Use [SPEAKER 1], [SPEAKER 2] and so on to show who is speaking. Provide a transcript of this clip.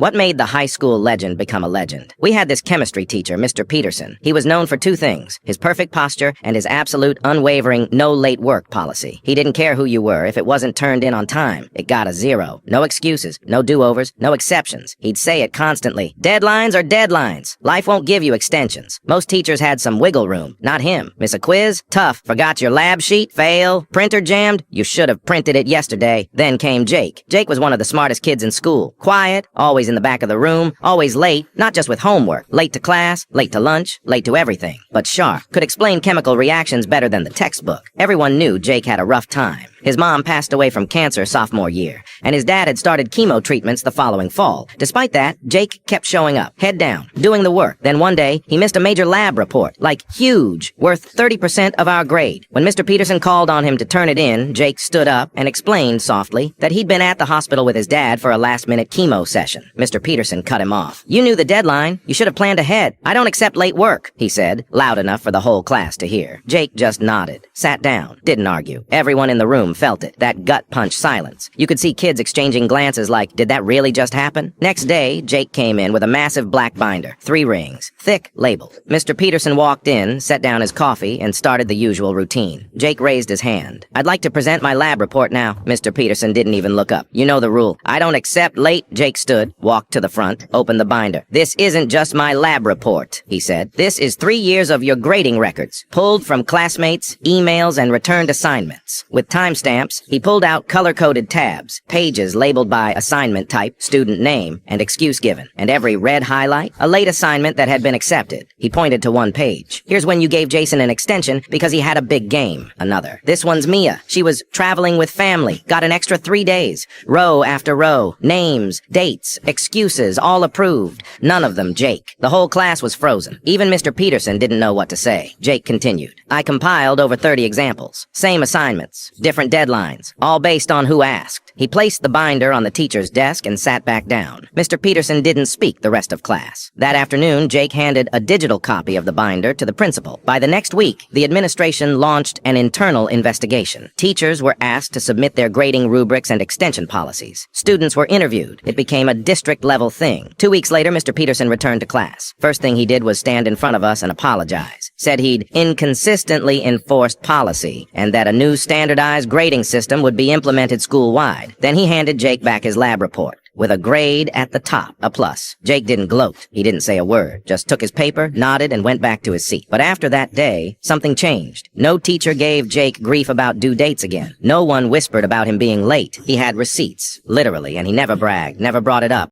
[SPEAKER 1] What made the high school legend become a legend? We had this chemistry teacher, Mr. Peterson. He was known for two things: his perfect posture and his absolute, unwavering, no late work policy. He didn't care who you were. If it wasn't turned in on time, it got a 0. No excuses, no do-overs, no exceptions. He'd say it constantly. Deadlines are deadlines. Life won't give you extensions. Most teachers had some wiggle room. Not him. Miss a quiz? Tough. Forgot your lab sheet? Fail. Printer jammed? You should have printed it yesterday. Then came Jake. Jake was one of the smartest kids in school. Quiet, always in the back of the room, always late, not just with homework. Late to class, late to lunch, late to everything. But sharp. Could explain chemical reactions better than the textbook. Everyone knew Jake had a rough time. His mom passed away from cancer sophomore year, and his dad had started chemo treatments the following fall. Despite that, Jake kept showing up, head down, doing the work. Then one day, he missed a major lab report, like huge, worth 30% of our grade. When Mr. Peterson called on him to turn it in, Jake stood up and explained softly that he'd been at the hospital with his dad for a last-minute chemo session. Mr. Peterson cut him off. "You knew the deadline. You should have planned ahead. I don't accept late work," he said, loud enough for the whole class to hear. Jake just nodded, sat down, didn't argue. Everyone in the room felt it, that gut punch silence. You could see kids exchanging glances like, did that really just happen? Next day, Jake came in with a massive black binder, 3 rings, thick, labeled. Mr. Peterson walked in, set down his coffee, and started the usual routine. Jake raised his hand. "I'd like to present my lab report now." Mr. Peterson didn't even look up. "You know the rule. I don't accept late." Jake stood, walked to the front, opened the binder. "This isn't just my lab report," he said. "This is 3 years of your grading records, pulled from classmates, emails, and returned assignments. With timestamps, he pulled out color-coded tabs, pages labeled by assignment type, student name, and excuse given, and every red highlight, a late assignment that had been accepted." He pointed to one page. "Here's when you gave Jason an extension because he had a big game." Another. "This one's Mia. She was traveling with family, got an extra 3 days." Row after row, names, dates, excuses, all approved. None of them Jake. The whole class was frozen. Even Mr. Peterson didn't know what to say. Jake continued. "I compiled over 30 examples. Same assignments, different deadlines, all based on who asked." He placed the binder on the teacher's desk and sat back down. Mr. Peterson didn't speak the rest of class. That afternoon, Jake handed a digital copy of the binder to the principal. By the next week, the administration launched an internal investigation. Teachers were asked to submit their grading rubrics and extension policies. Students were interviewed. It became a district-level thing. 2 weeks later, Mr. Peterson returned to class. First thing he did was stand in front of us and apologize. Said he'd inconsistently enforced policy, and that a new standardized grading system would be implemented school-wide. Then he handed Jake back his lab report, with a grade at the top, a plus. Jake didn't gloat. He didn't say a word. Just took his paper, nodded, and went back to his seat. But after that day, something changed. No teacher gave Jake grief about due dates again. No one whispered about him being late. He had receipts, literally, and he never bragged, never brought it up.